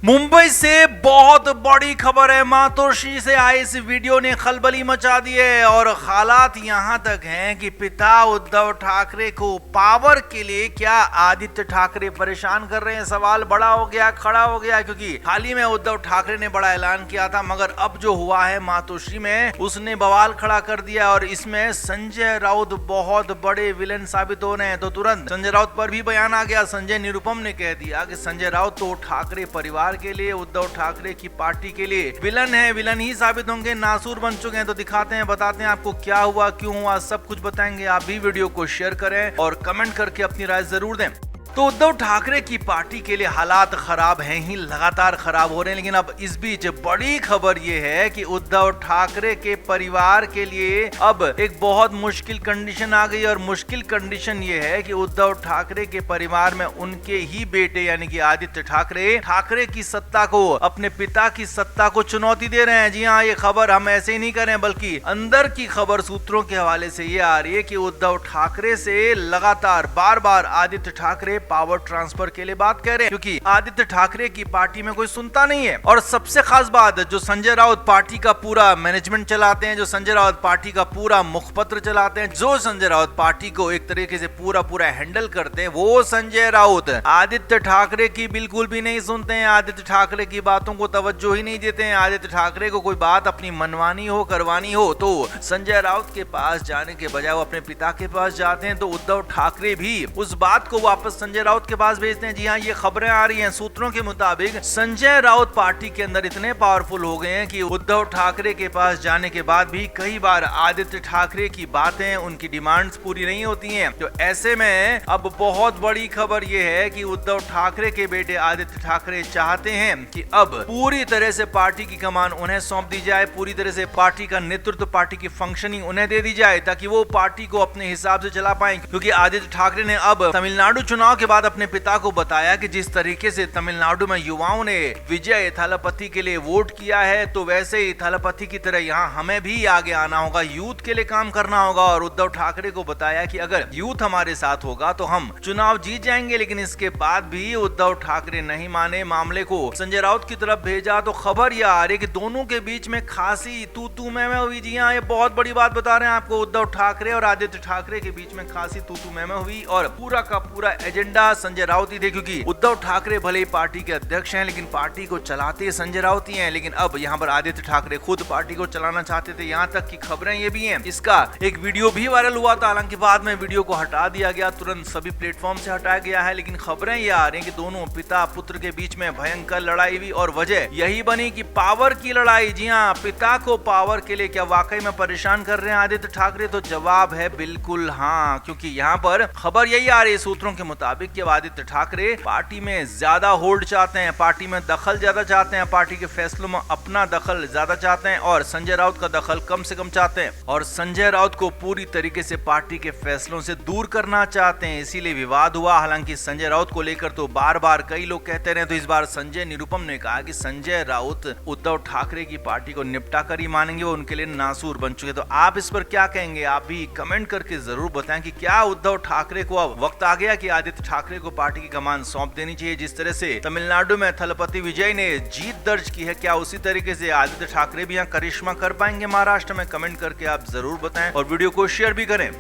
मुंबई से बहुत बड़ी खबर है। मातोश्री से आई इस वीडियो ने खलबली मचा दी है और हालात यहां तक हैं कि पिता उद्धव ठाकरे को पावर के लिए क्या आदित्य ठाकरे परेशान कर रहे हैं। सवाल बड़ा हो गया, खड़ा हो गया, क्योंकि हाल ही में उद्धव ठाकरे ने बड़ा ऐलान किया था, मगर अब जो हुआ है मातोश्री में उसने बवाल खड़ा कर दिया और इसमें संजय राउत बहुत बड़े विलन साबित हो रहे हैं। तो तुरंत संजय राउत पर भी बयान आ गया। संजय निरुपम ने कह दिया कि संजय राउत तो ठाकरे परिवार के लिए, उद्धव ठाकरे की पार्टी के लिए विलन है, विलन ही साबित होंगे, नासूर बन चुके हैं। तो दिखाते हैं, बताते हैं आपको क्या हुआ, क्यों हुआ, सब कुछ बताएंगे। आप भी वीडियो को शेयर करें और कमेंट करके अपनी राय जरूर दें। तो उद्धव ठाकरे की पार्टी के लिए हालात खराब हैं ही, लगातार खराब हो रहे हैं। लेकिन अब इस बीच बड़ी खबर यह है कि उद्धव ठाकरे के परिवार के लिए अब एक बहुत मुश्किल कंडीशन आ गई और मुश्किल कंडीशन ये है कि उद्धव ठाकरे के परिवार में उनके ही बेटे यानी कि आदित्य ठाकरे, ठाकरे की सत्ता को, अपने पिता की सत्ता को चुनौती दे रहे हैं। जी हाँ, ये खबर हम ऐसे ही नहीं कर रहे हैं, बल्कि अंदर की खबर सूत्रों के हवाले से ये आ रही है कि उद्धव ठाकरे से लगातार बार बार आदित्य ठाकरे पावर ट्रांसफर के लिए बात कर रहे हैं, क्योंकि आदित्य ठाकरे की पार्टी में कोई सुनता नहीं है। और सबसे खास बात, जो संजय राउत पार्टी का पूरा मैनेजमेंट चलाते हैं, जो संजय राउत पार्टी का पूरा मुखपत्र चलाते हैं, जो संजय राउत पार्टी को एक तरीके से पूरा हैंडल करते हैं, वो संजय राउत आदित्य ठाकरे की बिल्कुल भी नहीं सुनते हैं। आदित्य ठाकरे की बातों को तवज्जो ही नहीं देते हैं। आदित्य ठाकरे को कोई बात अपनी मनवानी हो, करवानी हो, तो संजय राउत के पास जाने के बजाय वो अपने पिता के पास जाते हैं। तो उद्धव ठाकरे भी उस बात को वापस संजय राउत के पास भेजते हैं। जी हाँ, ये खबरें आ रही हैं सूत्रों के मुताबिक संजय राउत पार्टी के अंदर इतने पावरफुल हो गए हैं कि उद्धव ठाकरे के पास जाने के बाद भी कई बार आदित्य ठाकरे की बातें, उनकी डिमांड्स पूरी नहीं होती हैं। तो ऐसे में अब बहुत बड़ी खबर यह है कि उद्धव ठाकरे के बेटे आदित्य ठाकरे चाहते हैं कि अब पूरी तरह से पार्टी की कमान उन्हें सौंप दी जाए, पूरी तरह से पार्टी का नेतृत्व, पार्टी की फंक्शनिंग उन्हें दे दी जाए, ताकि वो पार्टी को अपने हिसाब से चला पाए। क्योंकि आदित्य ठाकरे ने अब तमिलनाडु चुनाव के बाद अपने पिता को बताया कि जिस तरीके से तमिलनाडु में युवाओं ने विजय थालापति के लिए वोट किया है, तो वैसे ही थालापति की तरह यहाँ हमें भी आगे आना होगा, यूथ के लिए काम करना होगा। और उद्धव ठाकरे को बताया कि अगर यूथ हमारे साथ होगा तो हम चुनाव जीत जाएंगे। लेकिन इसके बाद भी उद्धव ठाकरे नहीं माने, मामले को संजय राउत की तरफ भेजा। तो खबर यह आ रही है कि दोनों के बीच में खासी तू मैं हुई। जी हाँ, ये बहुत बड़ी बात बता रहे हैं आपको। उद्धव ठाकरे और आदित्य ठाकरे के बीच में खासी तू मैं हुई और पूरा का पूरा एजेंडा संजय राउत ही थे, क्योंकि उद्धव ठाकरे भले ही पार्टी के अध्यक्ष हैं, लेकिन पार्टी को चलाते संजय राउत ही हैं। लेकिन अब यहाँ पर आदित्य ठाकरे खुद पार्टी को चलाना चाहते थे। यहाँ तक की खबरें ये भी हैं, इसका एक वीडियो भी वायरल हुआ था, हालांकि बाद में वीडियो को हटा दिया गया, तुरंत सभी प्लेटफॉर्म से हटाया गया है। लेकिन खबरें ये आ रही हैं कि दोनों पिता पुत्र के बीच में भयंकर लड़ाई हुई और वजह यही बनी कि पावर की लड़ाई। जी हाँ, पिता को पावर के लिए क्या वाकई में परेशान कर रहे हैं आदित्य ठाकरे? तो जवाब है बिल्कुल हाँ, क्योंकि यहाँ पर खबर यही आ रही है सूत्रों के मुताबिक कि आदित्य ठाकरे पार्टी में ज्यादा होल्ड चाहते हैं, पार्टी में दखल ज्यादा चाहते हैं, पार्टी के फैसलों में अपना दखल ज्यादा चाहते हैं और संजय राउत का दखल कम से कम चाहते हैं। और संजय राउत को पूरी तरीके से पार्टी के फैसलों से दूर करना चाहते हैं, इसीलिए विवाद हुआ। हालांकि संजय राउत को लेकर तो बार बार कई लोग कहते रहे, तो इस बार संजय निरुपम ने कहा कि संजय राउत उद्धव ठाकरे की पार्टी को निपटा कर ही मानेंगे, वो उनके लिए नासूर बन चुके। तो आप इस पर क्या कहेंगे? आप भी कमेंट करके जरूर बताएं कि क्या उद्धव ठाकरे को अब वक्त आ गया कि आदित्य ठाकरे को पार्टी की कमान सौंप देनी चाहिए? जिस तरह से तमिलनाडु में थालापति विजय ने जीत दर्ज की है, क्या उसी तरीके से आदित्य ठाकरे भी यहाँ करिश्मा कर पाएंगे महाराष्ट्र में? कमेंट करके आप जरूर बताएं और वीडियो को शेयर भी करें।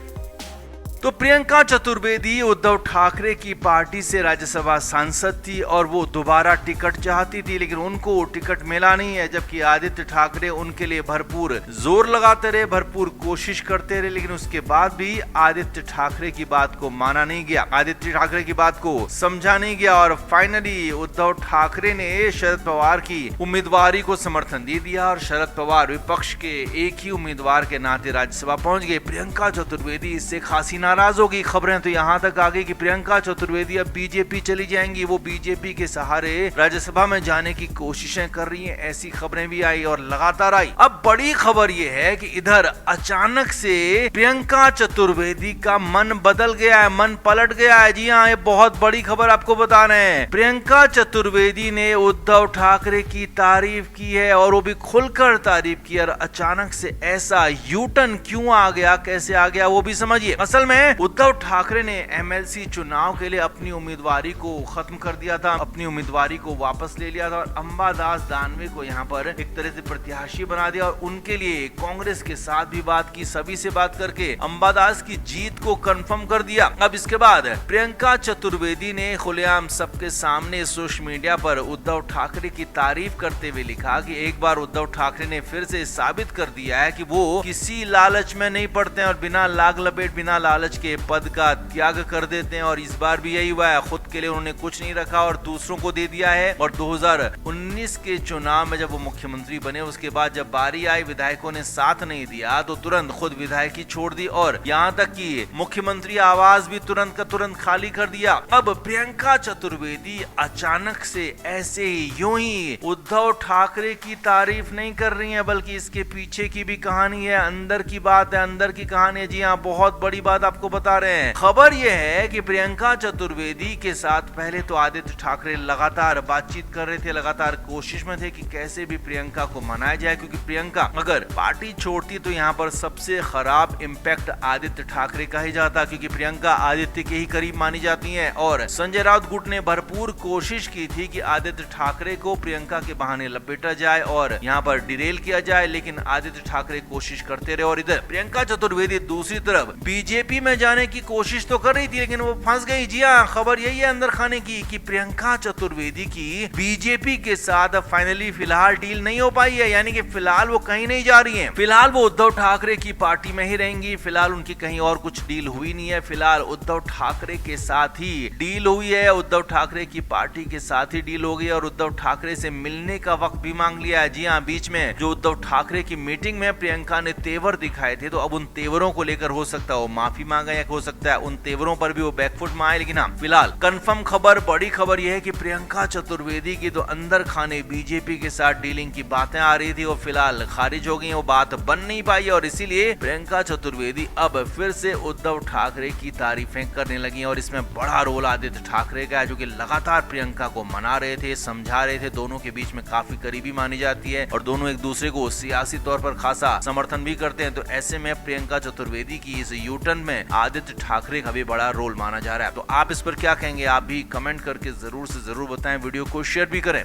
तो प्रियंका चतुर्वेदी उद्धव ठाकरे की पार्टी से राज्यसभा सांसद थी और वो दोबारा टिकट चाहती थी, लेकिन उनको टिकट मिला नहीं है। जबकि आदित्य ठाकरे उनके लिए भरपूर जोर लगाते रहे, भरपूर कोशिश करते रहे, लेकिन उसके बाद भी आदित्य ठाकरे की बात को माना नहीं गया, आदित्य ठाकरे की बात को समझा नहीं गया। और फाइनली उद्धव ठाकरे ने शरद पवार की उम्मीदवारी को समर्थन दे दिया और शरद पवार विपक्ष के एक ही उम्मीदवार के नाते राज्यसभा पहुंच गए। प्रियंका चतुर्वेदी इससे खासी नाराज होगी। खबरें तो यहाँ तक आ गई कि प्रियंका चतुर्वेदी अब बीजेपी चली जाएंगी, वो बीजेपी के सहारे राज्यसभा में जाने की कोशिशें कर रही हैं, ऐसी खबरें भी आई और लगातार आई। अब बड़ी खबर ये है कि इधर अचानक से प्रियंका चतुर्वेदी का मन बदल गया है, मन पलट गया है। जी हाँ, ये बहुत बड़ी खबर आपको बता रहे हैं। प्रियंका चतुर्वेदी ने उद्धव ठाकरे की तारीफ की है और वो भी खुलकर तारीफ की। और अचानक से ऐसा यू टर्न क्यों आ गया, कैसे आ गया, वो भी समझिए। असल में में उद्धव ठाकरे ने एमएलसी चुनाव के लिए अपनी उम्मीदवारी को खत्म कर दिया था, अपनी उम्मीदवारी को वापस ले लिया था और अंबादास दानवे को यहाँ पर एक तरह से प्रत्याशी बना दिया और उनके लिए कांग्रेस के साथ भी बात की, सभी से बात करके अंबादास की जीत को कंफर्म कर दिया। अब इसके बाद प्रियंका चतुर्वेदी ने खुलेआम सबके सामने सोशल मीडिया पर उद्धव ठाकरे की तारीफ करते हुए लिखा कि एक बार उद्धव ठाकरे ने फिर से साबित कर दिया है कि वो किसी लालच में नहीं पड़ते हैं और बिना लाग लपेट, बिना लालच के पद का त्याग कर देते हैं और इस बार भी यही हुआ है। खुद के लिए उन्होंने कुछ नहीं रखा और दूसरों को दे दिया है। और 2019 के चुनाव में जब वो मुख्यमंत्री बने उसके बाद जब बारी आई, विधायकों ने साथ नहीं दिया तो तुरंत खुद विधायकी छोड़ दी और यहाँ तक कि मुख्यमंत्री आवास भी तुरंत का तुरंत खाली कर दिया। अब प्रियंका चतुर्वेदी अचानक से ऐसे ही यूं ही उद्धव ठाकरे की तारीफ नहीं कर रही है, बल्कि इसके पीछे की भी कहानी है, अंदर की बात है, अंदर की कहानी है। जी हाँ, बहुत बड़ी बात आपको बता रहे हैं। खबर यह है कि प्रियंका चतुर्वेदी के साथ पहले तो आदित्य ठाकरे लगातार बातचीत कर रहे थे, लगातार कोशिश में थे कि कैसे भी प्रियंका को मनाया जाए, क्योंकि प्रियंका अगर पार्टी छोड़ती तो यहाँ पर सबसे खराब इम्पैक्ट आदित्य ठाकरे का ही जाता, क्योंकि प्रियंका आदित्य के ही करीब मानी जाती हैं। और संजय राउत गुट ने भरपूर कोशिश की थी कि आदित्य ठाकरे को प्रियंका के बहाने लपेटा जाए और यहाँ पर डिरेल किया जाए, लेकिन आदित्य ठाकरे कोशिश करते रहे और इधर प्रियंका चतुर्वेदी दूसरी तरफ बीजेपी में जाने की कोशिश तो कर रही थी लेकिन वो फंस गई। जी हाँ, खबर यही है अंदर खाने की कि प्रियंका चतुर्वेदी की बीजेपी के साथ फाइनली फिलहाल डील नहीं हो पाई है, यानी कि फिलहाल वो कहीं नहीं जा रही हैं। फिलहाल वो उद्धव ठाकरे की पार्टी में ही रहेंगी। फिलहाल उनकी कहीं और कुछ डील हुई नहीं है, फिलहाल उद्धव ठाकरे के साथ ही डील हुई है, उद्धव ठाकरे की पार्टी के साथ ही डील हो गई और उद्धव ठाकरे से मिलने का वक्त भी मांग लिया है। जी हाँ, बीच में जो उद्धव ठाकरे की मीटिंग में प्रियंका ने तेवर दिखाए थे, तो अब उन तेवरों को लेकर हो सकता है वो माफी मांगा या हो सकता है उन तेवरों पर भी वो बैकफुट में आए। लेकिन हाँ, फिलहाल कंफर्म खबर, बड़ी खबर यह है कि प्रियंका चतुर्वेदी की तो अंदर खाने बीजेपी के साथ डीलिंग की बातें आ रही थी, वो फिलहाल खारिज हो गई, वो बात बन नहीं पाई और इसीलिए प्रियंका चतुर्वेदी अब फिर से उद्धव ठाकरे की तारीफें करने लगी और इसमें बड़ा रोल आदित्य ठाकरे का है, जो कि लगातार प्रियंका को मना रहे थे, समझा रहे थे। दोनों के बीच में काफी करीबी मानी जाती है और दोनों एक दूसरे को सियासी तौर पर खासा समर्थन भी करते हैं। तो ऐसे में प्रियंका चतुर्वेदी की इस यूटर्न में आदित्य ठाकरे का भी बड़ा रोल माना जा रहा है। तो आप इस पर क्या कहेंगे, आप भी कमेंट करके जरूर से जरूर बताएं, वीडियो को शेयर भी करें।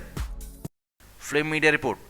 Flame media report.